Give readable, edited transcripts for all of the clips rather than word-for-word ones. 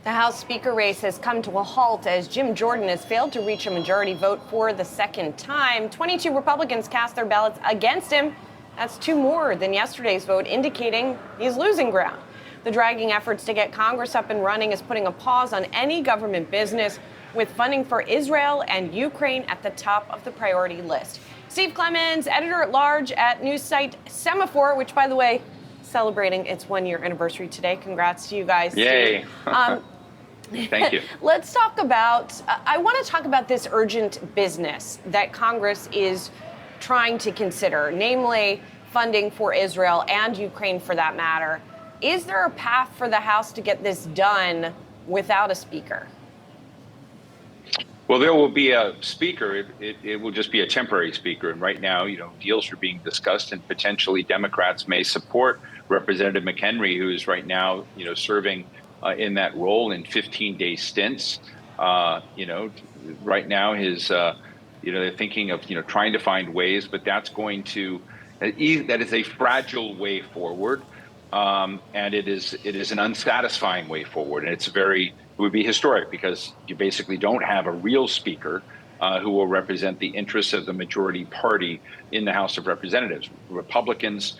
The House Speaker race has come to a halt as Jim Jordan has failed to reach a majority vote for the second time. 22 Republicans cast their ballots against him. That's two more than yesterday's vote, indicating he's losing ground. The dragging efforts to get Congress up and running is putting a pause on any government business, with funding for Israel and Ukraine at the top of the priority list. Steve Clemons, editor-at-large at news site Semafor, which, by the way, celebrating its one-year anniversary today. Congrats to you guys. Yay. Thank you. Let's talk about, I want to talk about this urgent business that Congress is trying to consider, namely funding for Israel and Ukraine for that matter. Is there a path for the House to get this done without a speaker? Well, there will be a speaker. It will just be a temporary speaker. And right now, deals are being discussed, and potentially Democrats may support Representative McHenry, who is right now, serving in that role in 15-day stints. Right now, they're thinking of, trying to find ways, but that is a fragile way forward. And it is an unsatisfying way forward. And it would be historic because you basically don't have a real speaker who will represent the interests of the majority party in the House of Representatives. Republicans,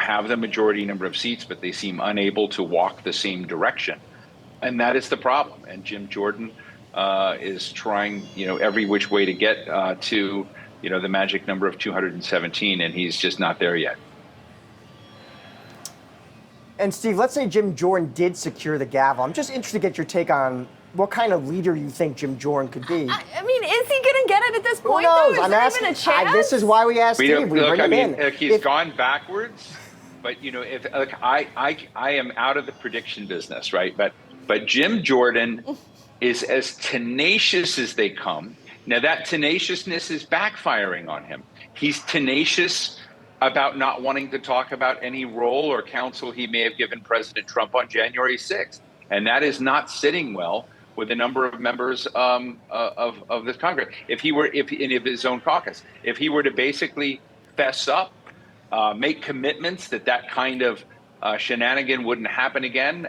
have the majority number of seats, but they seem unable to walk the same direction. And that is the problem. And Jim Jordan is trying, every which way to get to, the magic number of 217, and he's just not there yet. And Steve, let's say Jim Jordan did secure the gavel. I'm just interested to get your take on what kind of leader you think Jim Jordan could be. I mean, is he going to get it at this point? Who knows? Though? Is there even a chance? This is why we asked Steve. He's gone backwards, but I am out of the prediction business, right? But Jim Jordan is as tenacious as they come. Now that tenaciousness is backfiring on him. He's tenacious about not wanting to talk about any role or counsel he may have given President Trump on January 6th. And that is not sitting well with a number of members of this Congress. If in his own caucus, if he were to basically fess up, make commitments that kind of shenanigan wouldn't happen again,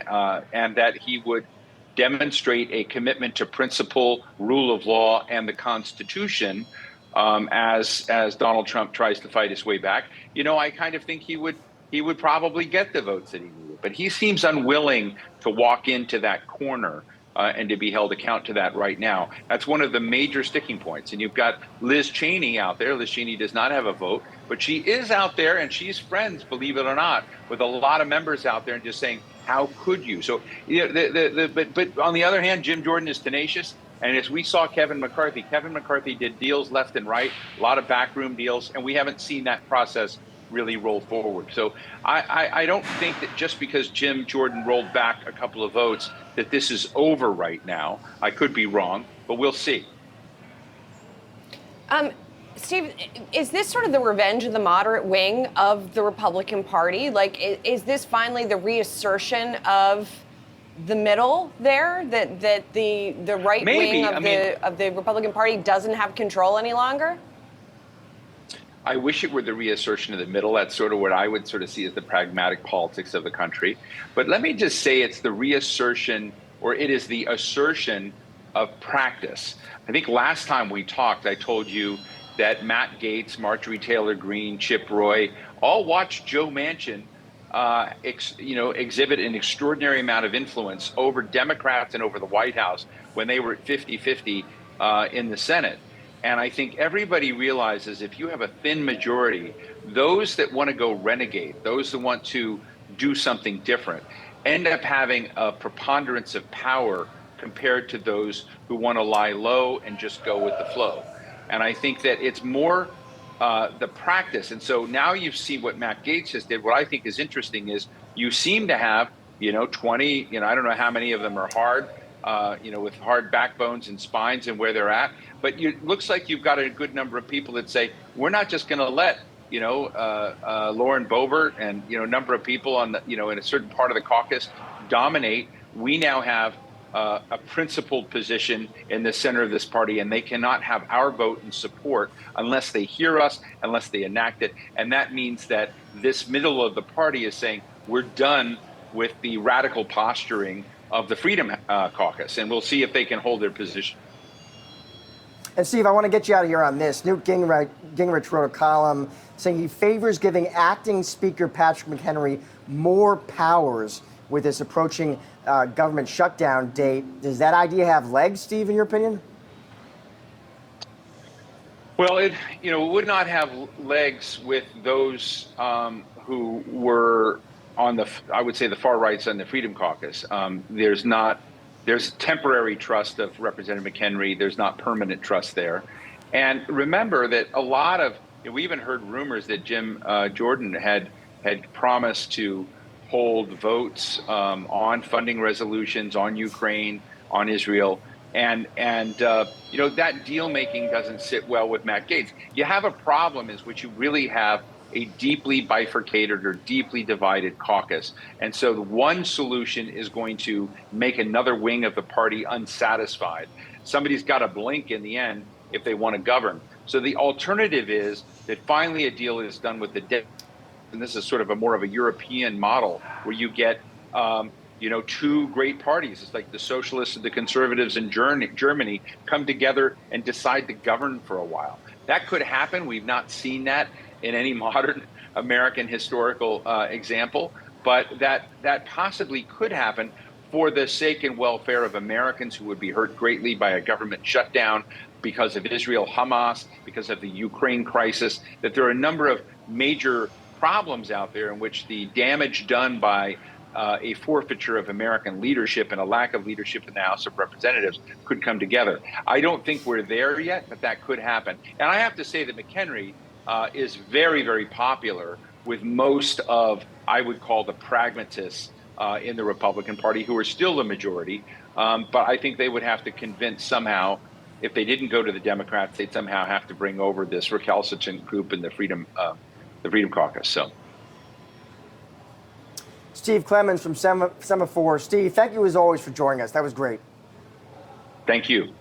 and that he would demonstrate a commitment to principle, rule of law, and the Constitution, as Donald Trump tries to fight his way back, I kind of think he would probably get the votes that he needed. But he seems unwilling to walk into that corner and to be held account to that right now. That's one of the major sticking points. And you've got Liz Cheney out there. Liz Cheney does not have a vote, but she is out there, and she's friends, believe it or not, with a lot of members out there, and just saying, how could you? So, but on the other hand, Jim Jordan is tenacious. And as we saw Kevin McCarthy did deals left and right, a lot of backroom deals, and we haven't seen that process really roll forward. So I don't think that just because Jim Jordan rolled back a couple of votes that this is over right now. I could be wrong, but we'll see. Steve, is this sort of the revenge of the moderate wing of the Republican Party? Like, is this finally the reassertion of the middle there, that the right wing of the Republican Party doesn't have control any longer? I wish it were the reassertion of the middle. That's sort of what I would sort of see as the pragmatic politics of the country. But let me just say it's the reassertion, or it is the assertion of practice. I think last time we talked, I told you that Matt Gaetz, Marjorie Taylor Greene, Chip Roy all watched Joe Manchin exhibit an extraordinary amount of influence over Democrats and over the White House when they were at 50-50 in the Senate. And I think everybody realizes if you have a thin majority, those that want to go renegade, those that want to do something different, end up having a preponderance of power compared to those who want to lie low and just go with the flow. And I think that it's more the practice. And so now you see what Matt Gaetz has did. What I think is interesting is you seem to have, 20, I don't know how many of them are hard, with hard backbones and spines and where they're at. But it looks like you've got a good number of people that say, we're not just going to let, Lauren Boebert and, a number of people on the, in a certain part of the caucus dominate. We now have a principled position in the center of this party, and they cannot have our vote and support unless they hear us, unless they enact it. And that means that this middle of the party is saying, we're done with the radical posturing of the Freedom Caucus, and we'll see if they can hold their position. And Steve, I want to get you out of here on this. Newt Gingrich wrote a column saying he favors giving acting Speaker Patrick McHenry more powers with this approaching government shutdown date. Does that idea have legs, Steve, in your opinion? Well, it would not have legs with those who were on I would say the far rights on the Freedom Caucus. There's temporary trust of Representative McHenry. There's not permanent trust there. And remember that a lot of, we even heard rumors that Jim Jordan had promised to hold votes on funding resolutions on Ukraine, on Israel. And that deal making doesn't sit well with Matt Gaetz. You have a problem is which you really have a deeply bifurcated or deeply divided caucus. And so the one solution is going to make another wing of the party unsatisfied. Somebody's got to blink in the end if they want to govern. So the alternative is that finally a deal is done with the and this is sort of a more of a European model where you get two great parties. It's like the socialists and the conservatives in Germany come together and decide to govern for a while. That could happen. We've not seen that in any modern American historical example, but that possibly could happen for the sake and welfare of Americans who would be hurt greatly by a government shutdown because of Israel, Hamas, because of the Ukraine crisis, that there are a number of major problems out there in which the damage done by a forfeiture of American leadership and a lack of leadership in the House of Representatives could come together. I don't think we're there yet, but that could happen. And I have to say that McHenry is very, very popular with most of, I would call, the pragmatists in the Republican Party who are still the majority. But I think they would have to convince somehow, if they didn't go to the Democrats, they'd somehow have to bring over this recalcitrant group in the Freedom Caucus. So, Steve Clemons from Semafor. Steve, thank you as always for joining us. That was great. Thank you.